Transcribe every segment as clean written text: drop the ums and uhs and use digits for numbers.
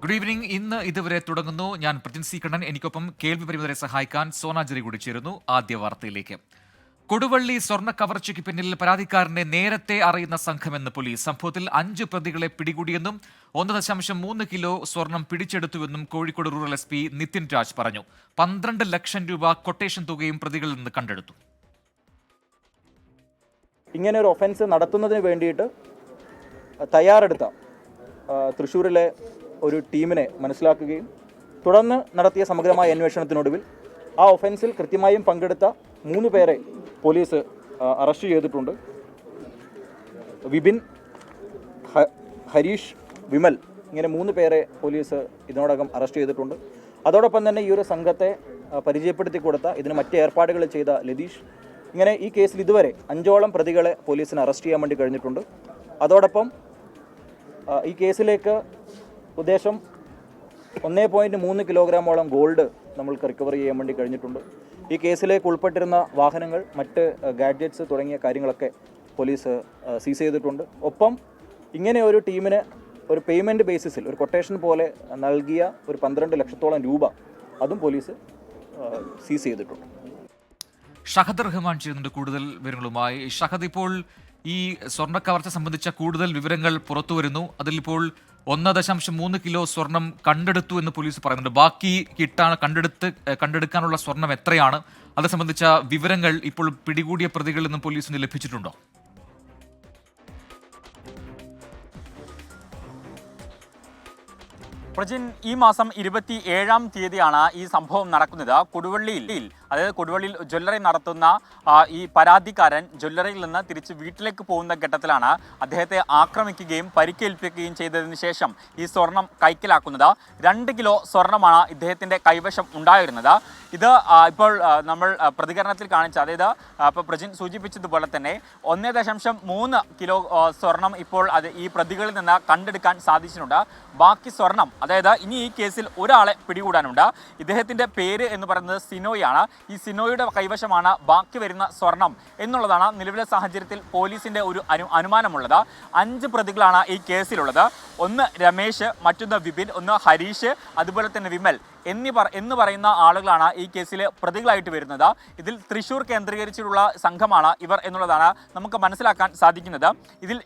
Good evening. ഇന്ന് ഇതുവരെ തുടങ്ങുന്നു. ഞാൻ പ്രജിൻ സി കണ്ണൻ. എനിക്കൊപ്പം കേൾവി പരിമിതരെ സഹായിക്കാൻ സോനാജറി കൂടി ചേരുന്നു. ആദ്യ വാർത്തയിലേക്ക്. കൊടുവള്ളി സ്വർണ്ണ കവർച്ചയ്ക്ക് പിന്നിൽ പരാതിക്കാരനെ നേരത്തെ അറിയുന്ന സംഘമെന്ന് പോലീസ്. സംഭവത്തിൽ 5 പ്രതികളെ പിടികൂടിയെന്നും 1.3 കിലോ സ്വർണം പിടിച്ചെടുത്തുവെന്നും കോഴിക്കോട് റൂറൽ SP നിതിൻ രാജ് പറഞ്ഞു. 12 ലക്ഷം രൂപ കൊട്ടേഷൻ തുകയും പ്രതികളിൽ നിന്ന് കണ്ടെടുത്തു. ഇങ്ങനെ ഒരു ഒഫൻസ് നടത്തുന്നതിന് വേണ്ടിയിട്ട് തയ്യാറെടുത്ത തൃശ്ശൂരിലെ ഒരു ടീമിനെ മനസ്സിലാക്കുകയും തുടർന്ന് നടത്തിയ സമഗ്രമായ അന്വേഷണത്തിനൊടുവിൽ ആ ഒഫൻസിൽ കൃത്യമായും പങ്കെടുത്ത 3 പേരെ പോലീസ് അറസ്റ്റ് ചെയ്തിട്ടുണ്ട്. വിപിൻ, ഹരീഷ്, വിമൽ ഇങ്ങനെ 3 പേരെ പോലീസ് ഇതിനോടകം അറസ്റ്റ് ചെയ്തിട്ടുണ്ട്. അതോടൊപ്പം തന്നെ ഈ ഒരു സംഘത്തെ പരിചയപ്പെടുത്തി കൊടുത്ത, ഇതിന് മറ്റ് ഏർപ്പാടുകൾ ചെയ്ത ലതീഷ്, ഇങ്ങനെ ഈ കേസിൽ ഇതുവരെ 5ഓളം പ്രതികളെ പോലീസിന് അറസ്റ്റ് ചെയ്യാൻ വേണ്ടി കഴിഞ്ഞിട്ടുണ്ട്. അതോടൊപ്പം ഈ കേസിലേക്ക് ഉദ്ദേശം 1.3 കിലോഗ്രാമോളം ഗോൾഡ് നമ്മൾക്ക് റിക്കവർ ചെയ്യാൻ വേണ്ടി കഴിഞ്ഞിട്ടുണ്ട്. ഈ കേസിലേക്ക് ഉൾപ്പെട്ടിരുന്ന വാഹനങ്ങൾ, മറ്റ് ഗാഡ്ജറ്റ്സ് തുടങ്ങിയ കാര്യങ്ങളൊക്കെ പോലീസ് സീസ് ചെയ്തിട്ടുണ്ട്. ഒപ്പം ഇങ്ങനെ ഒരു ടീമിന് ഒരു പേയ്മെൻറ്റ് ബേസിസിൽ ഒരു കൊട്ടേഷൻ പോലെ നൽകിയ ഒരു 12 ലക്ഷത്തോളം രൂപ അതും പോലീസ് സീസ് ചെയ്തിട്ടുണ്ട്. ഷഹദ് റഹ്മാൻ ചെയ്യുന്നുണ്ട് കൂടുതൽ വിവരങ്ങളുമായി. ഷഹദ്, ഇപ്പോൾ ഈ സ്വർണ്ണ കവർച്ച സംബന്ധിച്ച കൂടുതൽ വിവരങ്ങൾ പുറത്തു വരുന്നു. അതിലിപ്പോൾ 1.3 കിലോ സ്വർണം കണ്ടെടുത്തു എന്ന് പോലീസ് പറയുന്നുണ്ട്. ബാക്കി കണ്ടെടുക്കാനുള്ള സ്വർണം എത്രയാണ്? അത് സംബന്ധിച്ച വിവരങ്ങൾ ഇപ്പോൾ പിടികൂടിയ പ്രതികളിൽ നിന്നും പോലീസിന് ലഭിച്ചിട്ടുണ്ടോ? പ്രജിൻ, ഈ മാസം 27-ാം തീയതിയാണ് ഈ സംഭവം നടക്കുന്നത്. കൊടുവള്ളിയിൽ, അതായത് കൊടുവള്ളിയിൽ ജ്വല്ലറി നടത്തുന്ന ഈ പരാതിക്കാരൻ ജ്വല്ലറിയിൽ നിന്ന് തിരിച്ച് വീട്ടിലേക്ക് പോകുന്ന ഘട്ടത്തിലാണ് അദ്ദേഹത്തെ ആക്രമിക്കുകയും പരിക്കേൽപ്പിക്കുകയും ചെയ്തതിന് ശേഷം ഈ സ്വർണം കൈക്കലാക്കുന്നത്. 2 കിലോ സ്വർണമാണ് ഇദ്ദേഹത്തിൻ്റെ കൈവശം ഉണ്ടായിരുന്നത്. ഇത് ഇപ്പോൾ നമ്മൾ പ്രതികരണത്തിൽ കാണിച്ച, അതായത് ഇപ്പോൾ പ്രജിൻ സൂചിപ്പിച്ചതുപോലെ തന്നെ 1.3 കിലോ സ്വർണം ഇപ്പോൾ ഈ പ്രതികളിൽ നിന്ന് കണ്ടെടുക്കാൻ സാധിച്ചിട്ടുണ്ട്. ബാക്കി സ്വർണം, അതായത് ഇനി ഈ കേസിൽ ഒരാളെ പിടികൂടാനുണ്ട്. ഇദ്ദേഹത്തിൻ്റെ പേര് എന്ന് പറയുന്നത് സിനോയാണ്. ഈ സിനോയുടെ കൈവശമാണ് ബാക്കി വരുന്ന സ്വർണം എന്നുള്ളതാണ് നിലവിലെ സാഹചര്യത്തിൽ പോലീസിൻ്റെ ഒരു അനുമാനമുള്ളത്. 5 പ്രതികളാണ് ഈ കേസിലുള്ളത്. ഒന്ന് രമേശ്, മറ്റൊന്ന് വിപിൻ, ഒന്ന് ഹരീഷ്, അതുപോലെ തന്നെ വിമൽ എന്ന് പറയുന്ന ആളുകളാണ് ഈ കേസിൽ പ്രതികളായിട്ട് വരുന്നത്. ഇതിൽ തൃശ്ശൂർ കേന്ദ്രീകരിച്ചിട്ടുള്ള സംഘമാണ് ഇവർ എന്നുള്ളതാണ് നമുക്ക് മനസ്സിലാക്കാൻ സാധിക്കുന്നത്. ഇതിൽ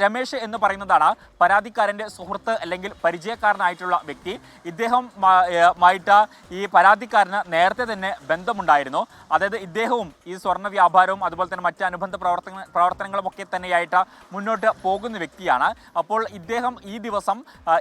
രമേശ് എന്ന് പറയുന്നതാണ് പരാതിക്കാരൻ്റെ സുഹൃത്ത് അല്ലെങ്കിൽ പരിചയക്കാരനായിട്ടുള്ള വ്യക്തി. ഇദ്ദേഹമായിട്ട് ഈ പരാതിക്കാരന് നേരത്തെ തന്നെ ബന്ധമുണ്ടായിരുന്നു. അതായത് ഇദ്ദേഹവും ഈ സ്വർണ്ണ വ്യാപാരവും അതുപോലെ തന്നെ മറ്റ് അനുബന്ധ പ്രവർത്തനങ്ങളും ഒക്കെ തന്നെയായിട്ട് മുന്നോട്ട് പോകുന്ന വ്യക്തിയാണ്. അപ്പോൾ ഇദ്ദേഹം ഈ ദിവസം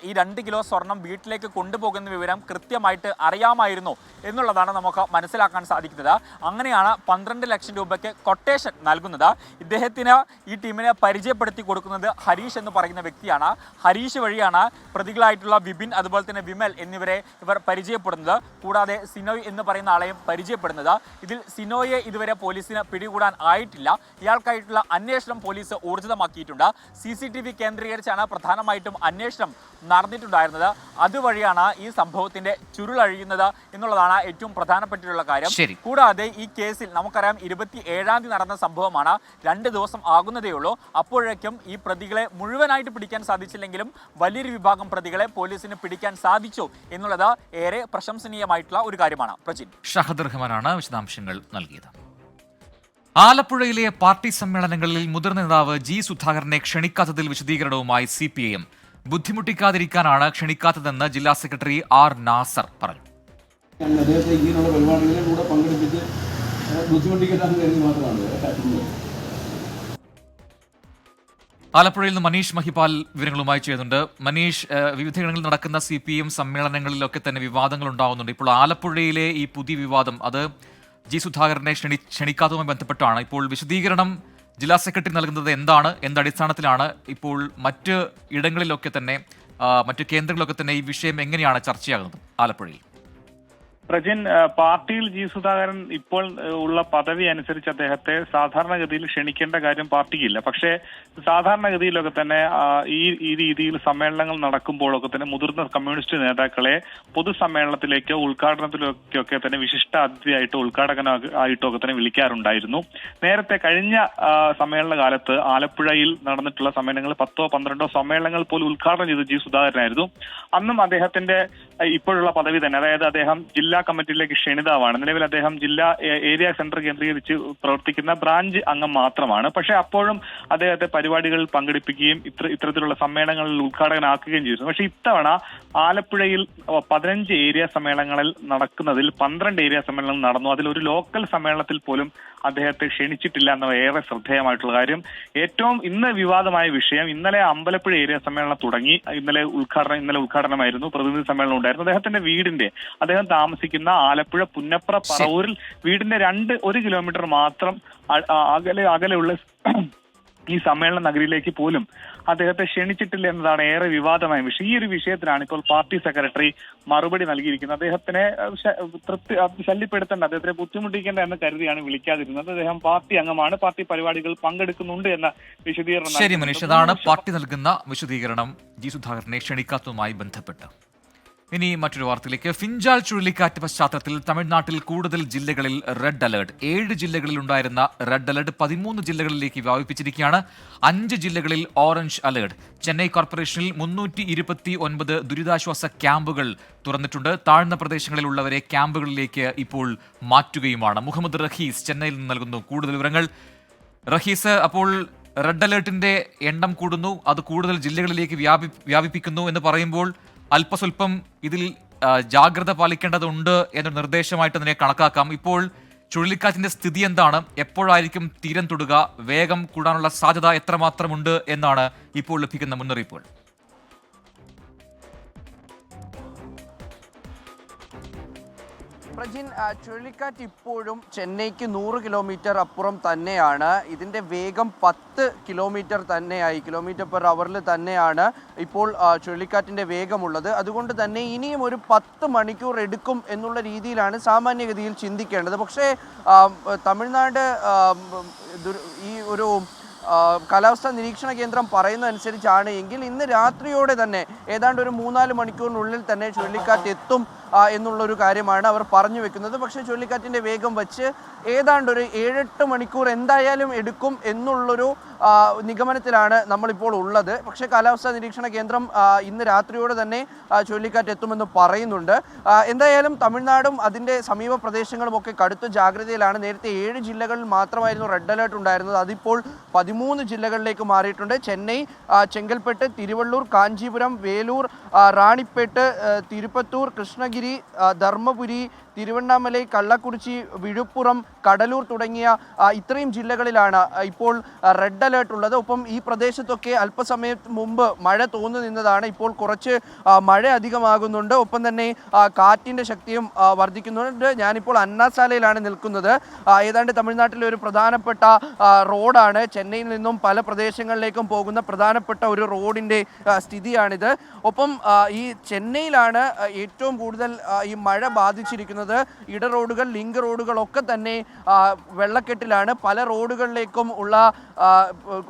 ഈ 2 കിലോ സ്വർണം വീട്ടിലേക്ക് കൊണ്ടുപോകുന്ന വിവരം കൃത്യമായിട്ട് അറിയാമായിരുന്നു എന്നുള്ളതാണ് നമുക്ക് മനസ്സിലാക്കാൻ സാധിക്കുന്നത്. അങ്ങനെയാണ് 12 ലക്ഷം രൂപയ്ക്ക് കൊട്ടേഷൻ നൽകുന്നത്. ഇദ്ദേഹത്തിന് ഈ ടീമിനെ പരിചയപ്പെടുത്തി കൊടുക്കുന്നത് ഹരീഷ് എന്ന് പറയുന്ന വ്യക്തിയാണ്. ഹരീഷ് വഴിയാണ് പ്രതികളായിട്ടുള്ള വിപിൻ അതുപോലെ തന്നെ വിമൽ എന്നിവരെ ഇവർ പരിചയപ്പെടുന്നത്. കൂടാതെ സിനോയ് എന്ന് പറയുന്ന ആളെയും പരിചയപ്പെടുന്നത്. ഇതിൽ സിനോയെ ഇതുവരെ പോലീസിന് പിടികൂടാൻ ആയിട്ടില്ല. ഇയാൾക്കായിട്ടുള്ള അന്വേഷണം പോലീസ് ഊർജിതമാക്കിയിട്ടുണ്ട്. CCTV കേന്ദ്രീകരിച്ചാണ് പ്രധാനമായിട്ടും അന്വേഷണം നടന്നിട്ടുണ്ടായിരുന്നത്. അതുവഴിയാണ് ഈ സംഭവത്തിന്റെ ചുരുളഴിയുന്നത് എന്നുള്ളതാണ് ഏറ്റവും പ്രധാനപ്പെട്ടിട്ടുള്ള കാര്യം. കൂടാതെ ഈ കേസിൽ നമുക്കറിയാം 27-ാം തീയതി നടന്ന സംഭവമാണ്. 2 ദിവസം ആകുന്നതേ ഉള്ളൂ. അപ്പോഴേക്കും ഈ പ്രതികളെ മുഴുവനായിട്ട് പിടിക്കാൻ സാധിച്ചില്ലെങ്കിലും വലിയൊരു വിഭാഗം പ്രതികളെ പോലീസിന് പിടിക്കാൻ സാധിച്ചു എന്നുള്ളത് ഏറെ പ്രശംസനീയമായിട്ടുള്ള ഒരു കാര്യമാണ്. പ്രജിൻ, ഷഹദ് റഹ്മാനാണ് വിശദാംശങ്ങൾ നൽകിയത്. ആലപ്പുഴയിലെ പാർട്ടി സമ്മേളനങ്ങളിൽ മുതിർന്ന നേതാവ് G. സുധാകരനെ ക്ഷണിക്കാത്തതിൽ വിശദീകരണവുമായി CPIM. ബുദ്ധിമുട്ടിക്കാതിരിക്കാനാണ് ക്ഷണിക്കാത്തതെന്ന് ജില്ലാ സെക്രട്ടറി R. നാസർ പറഞ്ഞു. അദ്ദേഹത്തെ ഇങ്ങനെയുള്ള പരിപാടികളിൽ കൂടെ പങ്കെടുപ്പിച്ച് ബുദ്ധിമുട്ടിക്കലാന്ന് കരുതി മാത്രമാണ്. ആലപ്പുഴയിൽ നിന്ന് മനീഷ് മഹിപാൽ വിവരങ്ങളുമായി ചെയ്യുന്നുണ്ട്. മനീഷ്, വിവിധയിടങ്ങളിൽ നടക്കുന്ന CPIM സമ്മേളനങ്ങളിലൊക്കെ തന്നെ വിവാദങ്ങൾ ഉണ്ടാകുന്നുണ്ട്. ഇപ്പോൾ ആലപ്പുഴയിലെ ഈ പുതിയ വിവാദം അത് G. സുധാകരനെ ക്ഷണിക്കാത്തതുമായി ബന്ധപ്പെട്ടാണ്. ഇപ്പോൾ വിശദീകരണം ജില്ലാ സെക്രട്ടറി നൽകുന്നത് എന്താണ്, എന്തടിസ്ഥാനത്തിലാണ് ഇപ്പോൾ മറ്റ് ഇടങ്ങളിലൊക്കെ തന്നെ, മറ്റ് കേന്ദ്രങ്ങളിലൊക്കെ തന്നെ ഈ വിഷയം എങ്ങനെയാണ് ചർച്ചയാകുന്നത് ആലപ്പുഴയിൽ? പ്രജിൻ, പാർട്ടിയിൽ ജി സുധാകരൻ ഇപ്പോൾ ഉള്ള പദവി അനുസരിച്ച് അദ്ദേഹത്തെ സാധാരണഗതിയിൽ ക്ഷണിക്കേണ്ട കാര്യം പാർട്ടിക്കില്ല. പക്ഷേ സാധാരണഗതിയിലൊക്കെ തന്നെ ഈ രീതിയിൽ സമ്മേളനങ്ങൾ നടക്കുമ്പോഴൊക്കെ തന്നെ മുതിർന്ന കമ്മ്യൂണിസ്റ്റ് നേതാക്കളെ പൊതുസമ്മേളനത്തിലേക്കോ ഉദ്ഘാടനത്തിലേക്കൊക്കെ തന്നെ വിശിഷ്ട അതിഥിയായിട്ടോ ഉദ്ഘാടകനായിട്ടോ ഒക്കെ തന്നെ വിളിക്കാറുണ്ടായിരുന്നു. നേരത്തെ കഴിഞ്ഞ സമ്മേളന കാലത്ത് ആലപ്പുഴയിൽ നടന്നിട്ടുള്ള സമ്മേളനങ്ങൾ 10ഓ 12ഓ സമ്മേളനങ്ങൾ പോലും ഉദ്ഘാടനം ചെയ്തത് ജി സുധാകരനായിരുന്നു. അന്നും അദ്ദേഹത്തിന്റെ ഇപ്പോഴുള്ള പദവി തന്നെ, അതായത് അദ്ദേഹം ജില്ലാ കമ്മിറ്റിയിലേക്ക് ക്ഷണിതാവാണ്. നിലവിൽ അദ്ദേഹം ജില്ലാ ഏരിയ സെന്റർ കേന്ദ്രീകരിച്ച് പ്രവർത്തിക്കുന്ന ബ്രാഞ്ച് അംഗം മാത്രമാണ്. പക്ഷേ അപ്പോഴും അദ്ദേഹത്തെ പരിപാടികളിൽ പങ്കെടുപ്പിക്കുകയും ഇത്തരത്തിലുള്ള സമ്മേളനങ്ങളിൽ ഉദ്ഘാടകനാക്കുകയും ചെയ്തു. പക്ഷേ ഇത്തവണ ആലപ്പുഴയിൽ 15 ഏരിയ സമ്മേളനങ്ങളിൽ നടക്കുന്നതിൽ 12 ഏരിയ സമ്മേളനങ്ങൾ നടന്നു. അതിലൊരു ലോക്കൽ സമ്മേളനത്തിൽ പോലും അദ്ദേഹത്തെ ക്ഷണിച്ചിട്ടില്ല എന്ന ഏറെ ശ്രദ്ധേയമായിട്ടുള്ള കാര്യം. ഏറ്റവും ഇന്ന് വിവാദമായ വിഷയം, ഇന്നലെ അമ്പലപ്പുഴ ഏരിയ സമ്മേളനം തുടങ്ങി. ഇന്നലെ ഉദ്ഘാടനമായിരുന്നു, പ്രതിനിധി സമ്മേളനം ഉണ്ടായിരുന്നു. അദ്ദേഹം താമസിക്കുന്ന ആലപ്പുഴ പുന്നപ്ര പറവൂരിൽ വീടിന്റെ 1 കിലോമീറ്റർ മാത്രം അകലെയുള്ള ഈ സമ്മേളന നഗരിയിലേക്ക് പോലും അദ്ദേഹത്തെ ക്ഷണിച്ചിട്ടില്ല എന്നതാണ് ഏറെ വിവാദമായ വിഷയം. ഈ ഒരു വിഷയത്തിലാണ് ഇപ്പോൾ പാർട്ടി സെക്രട്ടറി മറുപടി നൽകിയിരിക്കുന്നത്. അദ്ദേഹത്തിനെ ശല്യപ്പെടുത്തേണ്ട, അദ്ദേഹത്തിനെ ബുദ്ധിമുട്ടിക്കേണ്ട എന്ന് കരുതിയാണ് വിളിക്കാതിരുന്നത്. അദ്ദേഹം പാർട്ടി അംഗമാണ്, പാർട്ടി പരിപാടികൾ പങ്കെടുക്കുന്നുണ്ട് എന്ന വിശദീകരണം. ശരി മനീഷ്, അതാണ് പാർട്ടി നൽകുന്ന വിശദീകരണം ജി സുധാകരനെ ക്ഷണിക്കാത്തതുമായി ബന്ധപ്പെട്ട്. ഇനി മറ്റൊരു വാർത്തയിലേക്ക്. ഫിഞ്ചാൽ ചുഴലിക്കാറ്റ് പശ്ചാത്തലത്തിൽ തമിഴ്നാട്ടിൽ കൂടുതൽ ജില്ലകളിൽ റെഡ് അലർട്ട്. 7 ജില്ലകളിൽ ഉണ്ടായിരുന്ന റെഡ് അലർട്ട് 13 ജില്ലകളിലേക്ക് വ്യാപിപ്പിച്ചിരിക്കുകയാണ്. 5 ജില്ലകളിൽ ഓറഞ്ച് അലർട്ട്. ചെന്നൈ കോർപ്പറേഷനിൽ 329 ദുരിതാശ്വാസ ക്യാമ്പുകൾ തുറന്നിട്ടുണ്ട്. താഴ്ന്ന പ്രദേശങ്ങളിലുള്ളവരെ ക്യാമ്പുകളിലേക്ക് ഇപ്പോൾ മാറ്റുകയുമാണ്. മുഹമ്മദ് റഹീസ് ചെന്നൈയിൽ നിന്ന് നൽകുന്നു കൂടുതൽ വിവരങ്ങൾ. റഹീസ്, അപ്പോൾ റെഡ് അലർട്ടിന്റെ എണ്ണം കൂടുന്നു, അത് കൂടുതൽ ജില്ലകളിലേക്ക് വ്യാപിപ്പിക്കുന്നു എന്ന് പറയുമ്പോൾ അല്പസ്വല്പം ഇതിൽ ജാഗ്രത പാലിക്കേണ്ടതുണ്ട് എന്നൊരു നിർദ്ദേശമായിട്ട് അതിനെ കണക്കാക്കാം. ഇപ്പോൾ ചുഴലിക്കാറ്റിന്റെ സ്ഥിതി എന്താണ്? എപ്പോഴായിരിക്കും തീരം തൊടുക? വേഗം കൂടാനുള്ള സാധ്യത എത്രമാത്രമുണ്ട് എന്നാണ് ഇപ്പോൾ ലഭിക്കുന്ന മുന്നറിയിപ്പുകൾ? പ്രജിൻ, ചുഴലിക്കാറ്റ് ഇപ്പോഴും ചെന്നൈക്ക് 100 കിലോമീറ്റർ അപ്പുറം തന്നെയാണ്. ഇതിൻ്റെ വേഗം 10 കിലോമീറ്റർ തന്നെയായി, കിലോമീറ്റർ പെർ അവറിൽ തന്നെയാണ് ഇപ്പോൾ ചുഴലിക്കാറ്റിൻ്റെ വേഗമുള്ളത്. അതുകൊണ്ട് തന്നെ ഇനിയും ഒരു 10 മണിക്കൂർ എടുക്കും എന്നുള്ള രീതിയിലാണ് സാമാന്യഗതിയിൽ ചിന്തിക്കേണ്ടത്. പക്ഷേ തമിഴ്നാട് ഈ ഒരു കാലാവസ്ഥാ നിരീക്ഷണ കേന്ദ്രം പറയുന്നതനുസരിച്ചാണ് എങ്കിൽ ഇന്ന് രാത്രിയോടെ തന്നെ ഏതാണ്ട് ഒരു 3-4 മണിക്കൂറിനുള്ളിൽ തന്നെ ചുഴലിക്കാറ്റ് എത്തും എന്നുള്ളൊരു കാര്യമാണ് അവർ പറഞ്ഞു വെക്കുന്നത്. പക്ഷേ ചുഴലിക്കാറ്റിൻ്റെ വേഗം വെച്ച് ഏതാണ്ട് ഒരു 7-8 മണിക്കൂർ എന്തായാലും എടുക്കും എന്നുള്ളൊരു നിഗമനത്തിലാണ് നമ്മളിപ്പോൾ ഉള്ളത്. പക്ഷേ കാലാവസ്ഥാ നിരീക്ഷണ കേന്ദ്രം ഇന്ന് രാത്രിയോടെ തന്നെ ചുഴലിക്കാറ്റ് എത്തുമെന്ന് പറയുന്നുണ്ട്. എന്തായാലും തമിഴ്നാടും അതിൻ്റെ സമീപ പ്രദേശങ്ങളും ഒക്കെ കടുത്ത ജാഗ്രതയിലാണ്. നേരത്തെ 7 ജില്ലകളിൽ മാത്രമായിരുന്നു റെഡ് അലേർട്ട് ഉണ്ടായിരുന്നത്, അതിപ്പോൾ 13 ജില്ലകളിലേക്ക് മാറിയിട്ടുണ്ട്. ചെന്നൈ, ചെങ്കൽപ്പെട്ട്, തിരുവള്ളൂർ, കാഞ്ചീപുരം, വേലൂർ, റാണിപ്പേട്ട്, തിരുപ്പത്തൂർ, കൃഷ്ണഗിരി, ധർമ്മപുരി, തിരുവണ്ണാമലൈ, കള്ളക്കുറിച്ചി, വിഴുപ്പുറം, കടലൂർ തുടങ്ങിയ ഇത്രയും ജില്ലകളിലാണ് ഇപ്പോൾ റെഡ് അലേർട്ട് ഉള്ളത്. ഒപ്പം ഈ പ്രദേശത്തൊക്കെ അല്പസമയം മുമ്പ് മഴ തോന്നു നിന്നതാണ്. ഇപ്പോൾ കുറച്ച് മഴ അധികമാകുന്നുണ്ട്. ഒപ്പം തന്നെ കാറ്റിൻ്റെ ശക്തിയും വർദ്ധിക്കുന്നുണ്ട്. ഞാനിപ്പോൾ അന്നാസാലയിലാണ് നിൽക്കുന്നത്. ഏതാണ്ട് തമിഴ്നാട്ടിലെ ഒരു പ്രധാനപ്പെട്ട റോഡാണ്. ചെന്നൈയിൽ നിന്നും പല പ്രദേശങ്ങളിലേക്കും പോകുന്ന പ്രധാനപ്പെട്ട ഒരു റോഡിൻ്റെ സ്ഥിതിയാണിത്. ഒപ്പം ഈ ചെന്നൈയിലാണ് ഏറ്റവും കൂടുതൽ ഈ മഴ ബാധിച്ചിരിക്കുന്നത്. ഇട റോഡുകൾ, ലിങ്ക് റോഡുകളൊക്കെ തന്നെ വെള്ളക്കെട്ടിലാണ്. പല റോഡുകളിലേക്കും ഉള്ള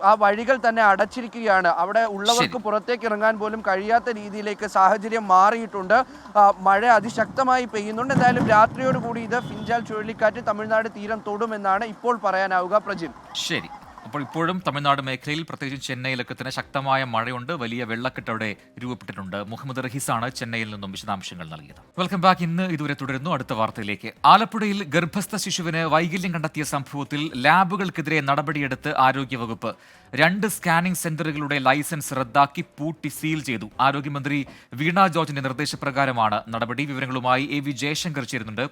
ആ വഴികൾ തന്നെ അടച്ചിരിക്കുകയാണ്. അവിടെ ഉള്ളവർക്ക് പുറത്തേക്ക് ഇറങ്ങാൻ പോലും കഴിയാത്ത രീതിയിലേക്ക് സാഹചര്യം മാറിയിട്ടുണ്ട്. മഴ അതിശക്തമായി പെയ്യുന്നുണ്ട്. എന്തായാലും രാത്രിയോടുകൂടി ഇത് ഫിഞ്ചാൽ ചുഴലിക്കാറ്റ് തമിഴ്നാട് തീരം തൊടുമെന്നാണ് ഇപ്പോൾ പറയാനാവുക. പ്രജിൻ, ശരി. അപ്പോൾ ഇപ്പോഴും തമിഴ്നാട് മേഖലയിൽ പ്രത്യേകിച്ച് ചെന്നൈയിലൊക്കെ തന്നെ ശക്തമായ മഴയുണ്ട്, വലിയ വെള്ളക്കെട്ട് അവിടെ രൂപപ്പെട്ടിട്ടുണ്ട്. മുഹമ്മദ് റഹീസാണ് ചെന്നൈയിൽ നിന്നും വിശദാംശങ്ങൾ നൽകിയത്. Welcome back. ഇന്ന് ഇതുവരെ തുടരുന്നു. അടുത്ത വാർത്തയിലേക്ക്. ആലപ്പുഴയിൽ ഗർഭസ്ഥ ശിശുവിന് വൈകല്യം കണ്ടെത്തിയ സംഭവത്തിൽ ലാബുകൾക്കെതിരെ നടപടിയെടുത്ത് ആരോഗ്യവകുപ്പ്. 2 സ്കാനിംഗ് സെന്ററുകളുടെ ലൈസൻസ് റദ്ദാക്കി പൂട്ടി സീൽ ചെയ്തു. ആരോഗ്യമന്ത്രി വീണ ജോർജിന്റെ നിർദ്ദേശപ്രകാരമാണ് നടപടി. വിവരങ്ങളുമായി AV ജയശങ്കർ ചേരുന്നുണ്ട്.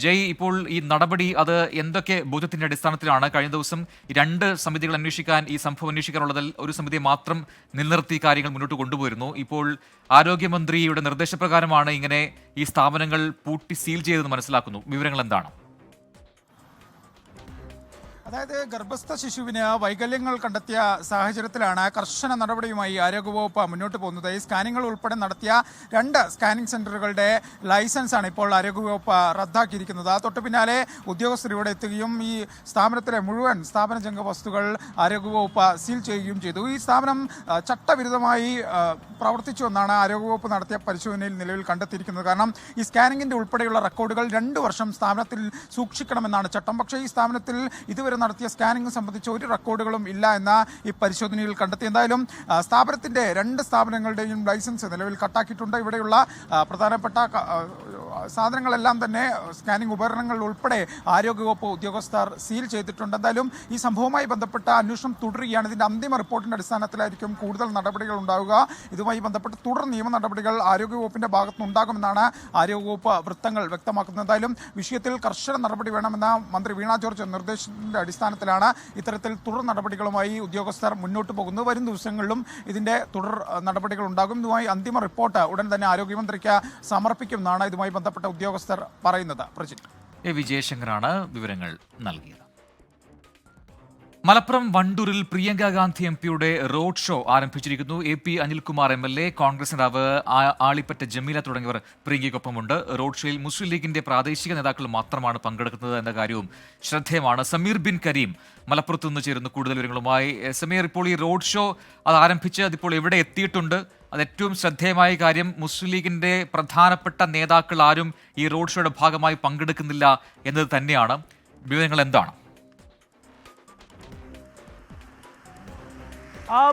ജയ്, ഇപ്പോൾ ഈ നടപടി അത് എന്തൊക്കെ ബോധ്യത്തിന്റെ അടിസ്ഥാനത്തിലാണ്? കഴിഞ്ഞ ദിവസം 2 സമിതികൾ അന്വേഷിക്കാൻ, ഈ സംഭവം അന്വേഷിക്കാനുള്ളതിൽ ഒരു സമിതിയെ മാത്രം നിലനിർത്തി കാര്യങ്ങൾ മുന്നോട്ട് കൊണ്ടുപോയിരുന്നു. ഇപ്പോൾ ആരോഗ്യമന്ത്രിയുടെ നിർദ്ദേശപ്രകാരമാണ് ഇങ്ങനെ ഈ സ്ഥാപനങ്ങൾ പൂട്ടി സീൽ ചെയ്തതെന്ന് മനസ്സിലാക്കുന്നു. വിവരങ്ങൾ എന്താണ്? അതായത് ഗർഭസ്ഥ ശിശുവിന് വൈകല്യങ്ങൾ കണ്ടെത്തിയ സാഹചര്യത്തിലാണ് കർശന നടപടിയുമായി ആരോഗ്യവകുപ്പ് മുന്നോട്ട് പോകുന്നത്. ഈ സ്കാനിങ്ങൾ ഉൾപ്പെടെ നടത്തിയ 2 സ്കാനിംഗ് സെന്ററുകളുടെ ലൈസൻസാണ് ഇപ്പോൾ ആരോഗ്യവകുപ്പ് റദ്ദാക്കിയിരിക്കുന്നത്. തൊട്ടു പിന്നാലെ ഉദ്യോഗസ്ഥർ ഇവിടെ എത്തുകയും ഈ സ്ഥാപനത്തിലെ മുഴുവൻ സ്ഥാപനജംഗ വസ്തുക്കൾ ആരോഗ്യവകുപ്പ് സീൽ ചെയ്യുകയും ചെയ്തു. ഈ സ്ഥാപനം ചട്ടവിരുദ്ധമായി പ്രവർത്തിച്ചു എന്നാണ് ആരോഗ്യവകുപ്പ് നടത്തിയ പരിശോധനയിൽ നിലവിൽ കണ്ടെത്തിയിരിക്കുന്നത്. കാരണം ഈ സ്കാനിങ്ങിൻ്റെ ഉൾപ്പെടെയുള്ള റെക്കോർഡുകൾ 2 വർഷം സ്ഥാപനത്തിൽ സൂക്ഷിക്കണമെന്നാണ് ചട്ടം. പക്ഷേ ഈ സ്ഥാപനത്തിൽ ഇതുവരെ നടത്തിയ സ്കാനിംഗ് സംബന്ധിച്ച് ഒരു റെക്കോർഡുകളും ഇല്ല എന്ന ഈ പരിശോധനയിൽ കണ്ടെത്തി. എന്തായാലും സ്ഥാപനത്തിൻ്റെ 2 സ്ഥാപനങ്ങളുടെയും ലൈസൻസ് നിലവിൽ കട്ടാക്കിയിട്ടുണ്ട്. ഇവിടെയുള്ള പ്രധാനപ്പെട്ട സാധനങ്ങളെല്ലാം തന്നെ സ്കാനിംഗ് ഉപകരണങ്ങൾ ഉൾപ്പെടെ ആരോഗ്യവകുപ്പ് ഉദ്യോഗസ്ഥർ സീൽ ചെയ്തിട്ടുണ്ട്. എന്തായാലും ഈ സംഭവവുമായി ബന്ധപ്പെട്ട അന്വേഷണം തുടരുകയാണ്. ഇതിൻ്റെ അന്തിമ റിപ്പോർട്ടിൻ്റെ അടിസ്ഥാനത്തിലായിരിക്കും കൂടുതൽ നടപടികൾ ഉണ്ടാവുക. ഇതുമായി ബന്ധപ്പെട്ട് തുടർ നിയമ നടപടികൾ ആരോഗ്യവകുപ്പിൻ്റെ ഭാഗത്തുനിന്നുണ്ടാകുമെന്നാണ് ആരോഗ്യവകുപ്പ് വൃത്തങ്ങൾ വ്യക്തമാക്കുന്നത്. എന്തായാലും വിഷയത്തിൽ കർശന നടപടി വേണമെന്ന മന്ത്രി വീണ ജോർജ് നിർദ്ദേശത്തിന്റെ അടിസ്ഥാനത്തിലാണ് ഇത്തരത്തിൽ തുടർ നടപടികളുമായി ഉദ്യോഗസ്ഥർ മുന്നോട്ട് പോകുന്നത്. വരും ദിവസങ്ങളിലും ഇതിന്റെ തുടർ നടപടികൾ ഉണ്ടാകും. ഇതുമായി അന്തിമ റിപ്പോർട്ട് ഉടൻ തന്നെ ആരോഗ്യമന്ത്രിക്ക് സമർപ്പിക്കുമെന്നാണ് ഇതുമായി ബന്ധപ്പെട്ട ഉദ്യോഗസ്ഥർ പറയുന്നത്. പ്രജിത്ത്, എ വിജയശങ്കറാണ് വിവരങ്ങൾ നൽകിയത്. മലപ്പുറം വണ്ടൂരിൽ പ്രിയങ്ക ഗാന്ധി എംപിയുടെ റോഡ് ഷോ ആരംഭിച്ചിരിക്കുന്നു. AP അനിൽകുമാർ MLA, കോൺഗ്രസ് നേതാവ് ആളിപ്പറ്റ ജമീല തുടങ്ങിയവർ പ്രിയങ്കയ്ക്കൊപ്പമുണ്ട്. റോഡ് ഷോയിൽ മുസ്ലിം ലീഗിന്റെ പ്രാദേശിക നേതാക്കൾ മാത്രമാണ് പങ്കെടുക്കുന്നത് എന്ന കാര്യവും ശ്രദ്ധേയമാണ്. സമീർ ബിൻ കരീം മലപ്പുറത്ത് നിന്ന് ചേരുന്നു കൂടുതൽ വിവരങ്ങളുമായി. സമീർ, ഇപ്പോൾ ഈ റോഡ് ഷോ അത് ആരംഭിച്ച് അതിപ്പോൾ എവിടെ എത്തിയിട്ടുണ്ട്? അത് ഏറ്റവും ശ്രദ്ധേയമായ കാര്യം മുസ്ലിം ലീഗിന്റെ പ്രധാനപ്പെട്ട നേതാക്കൾ ആരും ഈ റോഡ് ഷോയുടെ ഭാഗമായി പങ്കെടുക്കുന്നില്ല എന്നത് തന്നെയാണ്. വിവരങ്ങൾ എന്താണ്?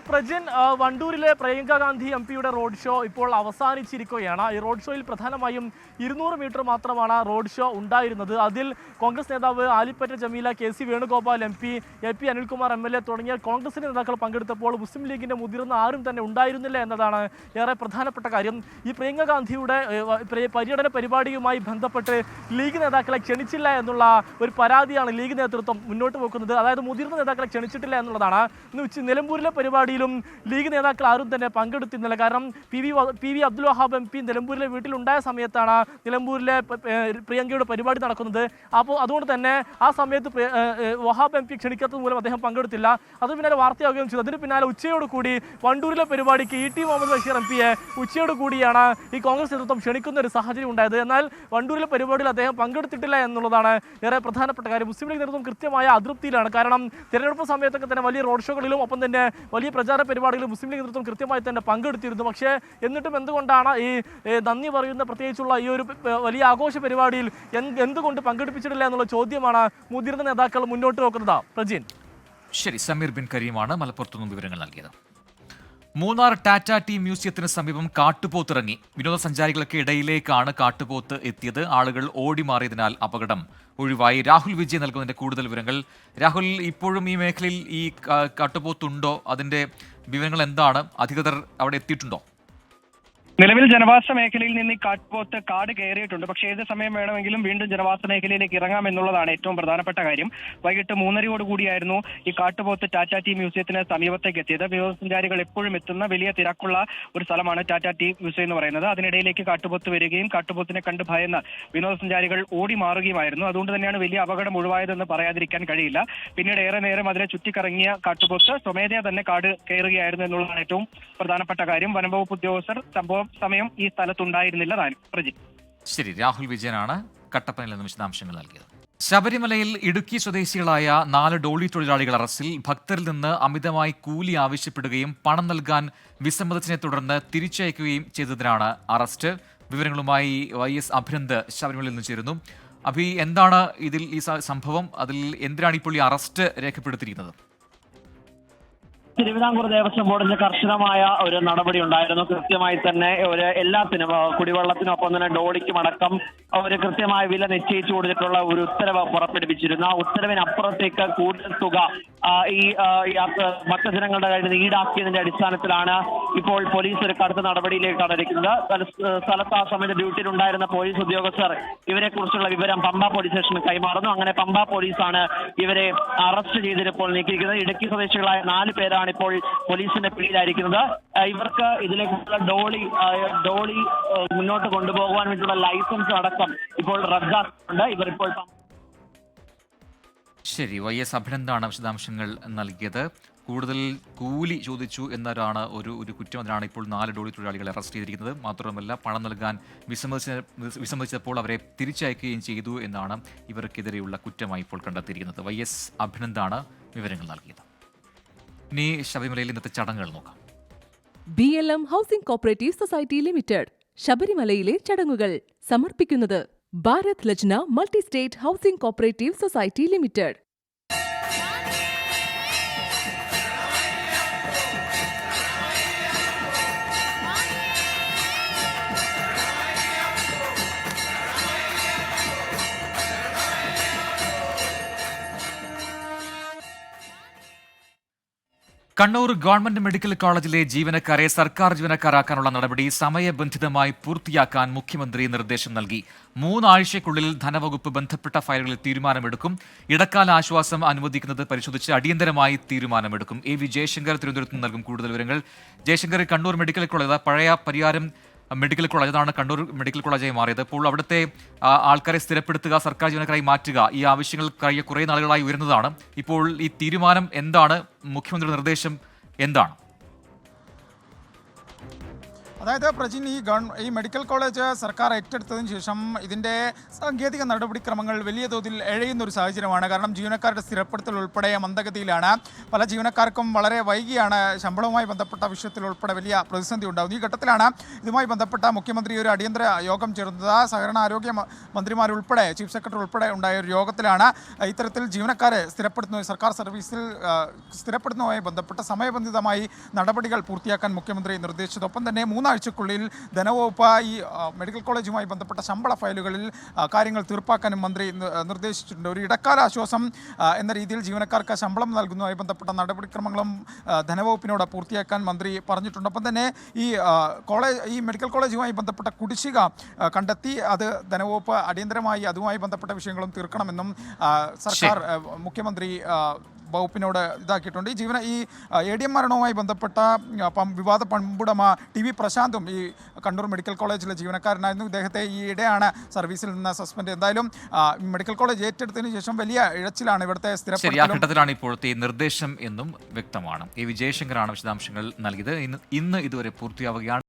പ്രജിൻ, വണ്ടൂരിലെ പ്രിയങ്ക ഗാന്ധി MPയുടെ റോഡ് ഷോ ഇപ്പോൾ അവസാനിച്ചിരിക്കുകയാണ്. ഈ റോഡ് ഷോയിൽ പ്രധാനമായും 200 മീറ്റർ മാത്രമാണ് റോഡ് ഷോ ഉണ്ടായിരുന്നത്. അതിൽ കോൺഗ്രസ് നേതാവ് Alipatta Jameela, KC Venugopal MP, AP Anilkumar MLA തുടങ്ങിയ കോൺഗ്രസിന്റെ നേതാക്കൾ പങ്കെടുത്തപ്പോൾ മുസ്ലിം ലീഗിന്റെ മുതിർന്ന ആരും തന്നെ ഉണ്ടായിരുന്നില്ല എന്നതാണ് ഏറെ പ്രധാനപ്പെട്ട കാര്യം. ഈ പ്രിയങ്ക ഗാന്ധിയുടെ പര്യടന പരിപാടിയുമായി ബന്ധപ്പെട്ട് ലീഗ് നേതാക്കളെ ക്ഷണിച്ചില്ല എന്നുള്ള ഒരു പരാതിയാണ് ലീഗ് നേതൃത്വം മുന്നോട്ട് വെക്കുന്നത്. അതായത് മുതിർന്ന നേതാക്കളെ ക്ഷണിച്ചിട്ടില്ല എന്നുള്ളതാണ്. ഇന്ന് നിലമ്പൂരിലെ പരിപാടിയിലും ലീഗ് നേതാക്കൾ ആരും തന്നെ പങ്കെടുത്തിരുന്നില്ല. കാരണം PV അബ്ദുൽ വഹാബ് MP നിലമ്പൂരിലെ വീട്ടിലുണ്ടായ സമയത്താണ് നിലമ്പൂരിലെ പ്രിയങ്കയുടെ പരിപാടി നടക്കുന്നത്. അപ്പോൾ അതുകൊണ്ട് തന്നെ ആ സമയത്ത് വഹാബ് MP ക്ഷണിക്കാത്തത് മൂലം അദ്ദേഹം പങ്കെടുത്തില്ല. അത് പിന്നാലെ വാർത്തയാവുകയും ചെയ്തു. അതിന് പിന്നാലെ ഉച്ചയോടുകൂടി വണ്ടൂരിലെ പരിപാടിക്ക് ET മുഹമ്മദ് ബഷീർ MPയെ ഉച്ചയോടുകൂടിയാണ് ഈ കോൺഗ്രസ് നേതൃത്വം ക്ഷണിക്കുന്ന ഒരു സാഹചര്യം ഉണ്ടായത്. എന്നാൽ വണ്ടൂരിലെ പരിപാടിയിൽ അദ്ദേഹം പങ്കെടുത്തിട്ടില്ല എന്നുള്ളതാണ് ഏറെ പ്രധാനപ്പെട്ട കാര്യം. മുസ്ലിം ലീഗ് നേതൃത്വം കൃത്യമായ അതൃപ്തിയിലാണ്. കാരണം തിരഞ്ഞെടുപ്പ് സമയത്തൊക്കെ തന്നെ വലിയ റോഡ് ഷോകളിലും ഒപ്പം തന്നെ വലിയ പ്രചാര പരിപാടികളിലും മുസ്ലിം ലീഗ് നേതൃത്വം കൃത്യമായി തന്നെ പങ്കെടുത്തിരുന്നു. പക്ഷേ എന്നിട്ടും എന്തുകൊണ്ടാണ് ഈ നന്ദി പറയുന്ന പ്രത്യേകിച്ചുള്ള ഈ ഒരു വലിയ ആഘോഷ പരിപാടിയിൽ എന്തുകൊണ്ട് പങ്കെടുപ്പിച്ചിട്ടില്ല എന്നുള്ള ചോദ്യമാണ് മുതിർന്ന നേതാക്കൾ മുന്നോട്ട് വെക്കുന്നത്. പ്രജിൻ, ശരി. സമീർ ബിൻ കരീമാണ് മലപ്പുറത്തുനിന്നും വിവരങ്ങൾ നൽകിയത്. മൂന്നാർ ടാറ്റ ടീ മ്യൂസിയത്തിന് സമീപം കാട്ടുപോത്തിറങ്ങി. വിനോദസഞ്ചാരികൾക്ക് ഇടയിലേക്കാണ് കാട്ടുപോത്ത് എത്തിയത്. ആളുകൾ ഓടി മാറിയതിനാൽ അപകടം ഒഴിവായി. രാഹുൽ വിജയ് നൽകുന്നതിന്റെ കൂടുതൽ വിവരങ്ങൾ. രാഹുൽ, ഇപ്പോഴും ഈ മേഖലയിൽ ഈ കാട്ടുപോത്തുണ്ടോ? അതിന്റെ വിവരങ്ങൾ എന്താണ്? അധികൃതർ അവിടെ എത്തിയിട്ടുണ്ടോ? നിലവിൽ ജനവാസ മേഖലയിൽ നിന്ന് ഈ കാട്ടുപോത്ത് കാട് കയറിയിട്ടുണ്ട്. പക്ഷേ ഏത് സമയം വേണമെങ്കിലും വീണ്ടും ജനവാസ മേഖലയിലേക്ക് ഇറങ്ങാം എന്നുള്ളതാണ് ഏറ്റവും പ്രധാനപ്പെട്ട കാര്യം. വൈകിട്ട് 3:30 കൂടിയായിരുന്നു ഈ കാട്ടുപോത്ത് ടാറ്റ ടീ മ്യൂസിയത്തിന് സമീപത്തേക്ക് എത്തിയത്. വിനോദസഞ്ചാരികൾ എപ്പോഴും എത്തുന്ന വലിയ തിരക്കുള്ള ഒരു സ്ഥലമാണ് ടാറ്റ ടീ മ്യൂസിയം എന്ന് പറയുന്നത്. അതിനിടയിലേക്ക് കാട്ടുപോത്ത് വരികയും കാട്ടുപോത്തിനെ കണ്ട് ഭയന്ന് വിനോദസഞ്ചാരികൾ ഓടി മാറുകയുമായിരുന്നു. അതുകൊണ്ട് തന്നെയാണ് വലിയ അപകടം ഒഴിവായതെന്ന് പറയാതിരിക്കാൻ കഴിയില്ല. പിന്നീട് ഏറെ നേരം അതിനെ ചുറ്റിക്കറങ്ങിയ കാട്ടുപോത്ത് സ്വമേധയാ തന്നെ കാട് കയറുകയായിരുന്നു എന്നുള്ളതാണ് ഏറ്റവും പ്രധാനപ്പെട്ട കാര്യം. വനംവകുപ്പ് ഉദ്യോഗസ്ഥർ സംഭവം സമയം ഈ സ്ഥലത്തുണ്ടായിരുന്നില്ല. ശരി, രാഹുൽ വിജയനാണ് കട്ടപ്പനയിൽ നിന്ന് വിശദാംശങ്ങൾ നൽകിയത്. ശബരിമലയിൽ ഇടുക്കി സ്വദേശികളായ 4 ഡോളി തൊഴിലാളികൾ അറസ്റ്റിൽ. ഭക്തരിൽ നിന്ന് അമിതമായി കൂലി ആവശ്യപ്പെടുകയും പണം നൽകാൻ വിസമ്മതത്തിനെ തുടർന്ന് തിരിച്ചയക്കുകയും ചെയ്തതിനാണ് അറസ്റ്റ്. വിവരങ്ങളുമായി YS അഭിനന്ദ് ശബരിമലയിൽ നിന്ന് ചേരുന്നു. അഭി, എന്താണ് ഇതിൽ ഈ സംഭവം? അതിൽ എന്തിനാണ് ഇപ്പോൾ ഈ അറസ്റ്റ് രേഖപ്പെടുത്തിയിരിക്കുന്നത്? തിരുവിതാംകൂർ ദേവസ്വം ബോർഡിന്റെ കർശനമായ ഒരു നടപടി ഉണ്ടായിരുന്നു. കൃത്യമായി തന്നെ ഒരു എല്ലാത്തിനും കുടിവെള്ളത്തിനൊപ്പം തന്നെ ഡോളിക്കും അടക്കം ഒരു കൃത്യമായ വില നിശ്ചയിച്ചു കൊടുത്തിട്ടുള്ള ഒരു ഉത്തരവ് പുറപ്പെടുവിച്ചിരുന്നു. ആ ഉത്തരവിനപ്പുറത്തേക്ക് കൂടുതൽ തുക ഈ ഭക്തജനങ്ങളുടെ കയ്യിൽ നിന്ന് ഈടാക്കിയതിന്റെ അടിസ്ഥാനത്തിലാണ് ഇപ്പോൾ പോലീസ് ഒരു കടുത്ത നടപടിയിലേക്ക് കടന്നിരിക്കുന്നത്. സ്ഥലത്ത് ആ സമയത്ത് ഡ്യൂട്ടിയിലുണ്ടായിരുന്ന പോലീസ് ഉദ്യോഗസ്ഥർ ഇവരെ കുറിച്ചുള്ള വിവരം പമ്പ പോലീസ് സ്റ്റേഷനിൽ കൈമാറുന്നു. അങ്ങനെ പമ്പ പോലീസാണ് ഇവരെ അറസ്റ്റ് ചെയ്തിപ്പോൾ നീക്കിയിരിക്കുന്നത്. ഇടുക്കി സ്വദേശികളായ 4 പേരാണ് ഇപ്പോൾ പോലീസിന്റെ പിടിയിലായിരിക്കുന്നത്. ഇവർക്ക് ഇതിലേക്കുള്ള ഡോളി മുന്നോട്ട് കൊണ്ടുപോകാൻ വേണ്ടിയുള്ള ലൈസൻസ് അടക്കം ഇപ്പോൾ റദ്ദാക്കുന്നുണ്ട്. ഇവർ ഇപ്പോൾ ശരി, YS അഭിനന്ദാണ് വിശദാംശങ്ങൾ നൽകിയത്. കൂടുതൽ കൂലി ചോദിച്ചു എന്നതാണ് ഒരു കുറ്റം. അതിനാണ് ഇപ്പോൾ 4 ഡോളി തൊഴിലാളികളെ അറസ്റ്റ് ചെയ്തിരിക്കുന്നത്. മാത്രമല്ല, പണം നൽകാൻ വിസമ്മതിച്ചപ്പോൾ അവരെ തിരിച്ചയക്കുകയും ചെയ്തു എന്നാണ് ഇവർക്കെതിരെയുള്ള കുറ്റമായി ഇപ്പോൾ കണ്ടെത്തിയിരിക്കുന്നത്. YS അഭിനന്ദാണ് വിവരങ്ങൾ നൽകിയത്. ഇനി ശബരിമലയിൽ ഇന്നത്തെ ചടങ്ങുകൾ നോക്കാം. BLM housing cooperative society limited ശബരിമലയിലെ ചടങ്ങുകൾ സമർപ്പിക്കുന്നത് Bharat Lajna multi state housing cooperative society limited. Kannur government medical കോളേജിലെ ജീവനക്കാരെ സർക്കാർ ജീവനക്കാരാക്കാനുള്ള നടപടി സമയബന്ധിതമായി പൂർത്തിയാക്കാൻ മുഖ്യമന്ത്രി നിർദ്ദേശം നൽകി. 3 ആഴ്ചയ്ക്കുള്ളിൽ ധനവകുപ്പ് ബന്ധപ്പെട്ട ഫയലുകളിൽ തീരുമാനമെടുക്കും. ഇടക്കാല ആശ്വാസം അനുവദിക്കുന്നത് പരിശോധിച്ച് അടിയന്തരമായി തീരുമാനമെടുക്കും. AV ജയശങ്കർ തിരുവനന്തപുരത്ത് നിന്ന് നൽകും കൂടുതൽ വിവരങ്ങൾ. ജയശങ്കർ, കണ്ണൂർ മെഡിക്കൽ കോളേജ് പഴയ പരിയാരം മെഡിക്കൽ കോളേജ്, അതാണ് കണ്ണൂർ മെഡിക്കൽ കോളേജായി മാറിയത്. അപ്പോൾ അവിടുത്തെ ആൾക്കാരെ സ്ഥിരപ്പെടുത്തുക, സർക്കാർ ജീവനക്കാരായി മാറ്റുക, ഈ ആവശ്യങ്ങൾ കഴിഞ്ഞ കുറേ നാളുകളായി ഉയർന്നതാണ്. ഇപ്പോൾ ഈ തീരുമാനം എന്താണ്? മുഖ്യമന്ത്രിയുടെ നിർദ്ദേശം എന്താണ്? അതായത് പ്രജിൻ, ഈ മെഡിക്കൽ കോളേജ് സർക്കാർ ഏറ്റെടുത്തതിന് ശേഷം ഇതിൻ്റെ സാങ്കേതിക നടപടിക്രമങ്ങൾ വലിയ തോതിൽ എഴയുന്ന ഒരു സാഹചര്യമാണ്. കാരണം ജീവനക്കാരുടെ സ്ഥിരപ്പെടുത്തൽ ഉൾപ്പെടെ മന്ദഗതിയിലാണ്. പല ജീവനക്കാർക്കും വളരെ വൈകിയാണ് ശമ്പളവുമായി ബന്ധപ്പെട്ട വിഷയത്തിൽ ഉൾപ്പെടെ വലിയ പ്രതിസന്ധി ഉണ്ടാകുന്നത്. ഈ ഘട്ടത്തിലാണ് ഇതുമായി ബന്ധപ്പെട്ട മുഖ്യമന്ത്രി ഒരു അടിയന്തര യോഗം ചേർന്നത്. സഹകരണ ആരോഗ്യ മന്ത്രിമാരുൾപ്പെടെ ചീഫ് സെക്രട്ടറി ഉൾപ്പെടെ ഉണ്ടായ ഒരു യോഗത്തിലാണ് ഇത്തരത്തിൽ ജീവനക്കാരെ സ്ഥിരപ്പെടുത്തുന്ന സർക്കാർ സർവീസിൽ സ്ഥിരപ്പെടുത്തുന്നതുമായി ബന്ധപ്പെട്ട സമയബന്ധിതമായി നടപടികൾ പൂർത്തിയാക്കാൻ മുഖ്യമന്ത്രി നിർദ്ദേശിച്ചത്. ഒപ്പം തന്നെ 3 ആഴ്ചക്കുള്ളിൽ ധനവകുപ്പ് ഈ മെഡിക്കൽ കോളേജുമായി ബന്ധപ്പെട്ട ശമ്പള ഫയലുകളിൽ കാര്യങ്ങൾ തീർപ്പാക്കാനും മന്ത്രി നിർദ്ദേശിച്ചിട്ടുണ്ട്. ഒരു ഇടക്കാല ആശ്വാസം എന്ന രീതിയിൽ ജീവനക്കാർക്ക് ശമ്പളം നൽകുന്നതുമായി ബന്ധപ്പെട്ട നടപടിക്രമങ്ങളും ധനവകുപ്പിനോട് പൂർത്തിയാക്കാൻ മന്ത്രി പറഞ്ഞിട്ടുണ്ട്. ഒപ്പം തന്നെ ഈ മെഡിക്കൽ കോളേജുമായി ബന്ധപ്പെട്ട കുടിശ്ശിക കണ്ടെത്തി അത് ധനവകുപ്പ് അടിയന്തരമായി അതുമായി ബന്ധപ്പെട്ട വിഷയങ്ങളും തീർക്കണമെന്നും സർക്കാർ മുഖ്യമന്ത്രി വകുപ്പിനോട് ഇതാക്കിയിട്ടുണ്ട്. ഈ ADM മരണവുമായി ബന്ധപ്പെട്ട വിവാദ പമ്പുടമ TV പ്രശാന്തും ഈ കണ്ണൂർ മെഡിക്കൽ കോളേജിലെ ജീവനക്കാരനായിരുന്നു. ഇദ്ദേഹത്തെ ഈ ഇടെയാണ് സർവീസിൽ നിന്ന് സസ്പെൻഡ്. എന്തായാലും മെഡിക്കൽ കോളേജ് ഏറ്റെടുത്തതിന് ശേഷം വലിയ ഇഴച്ചിലാണ് ഇവിടുത്തെ സ്ഥിരപ്പെടുത്തലാണ് ഇപ്പോഴത്തെ നിർദ്ദേശം എന്നും വ്യക്തമാണ്. AV ജയശങ്കറാണ് വിശദാംശങ്ങൾ നൽകിയത്. ഇന്ന് ഇതുവരെ പൂർത്തിയാവുകയാണ്.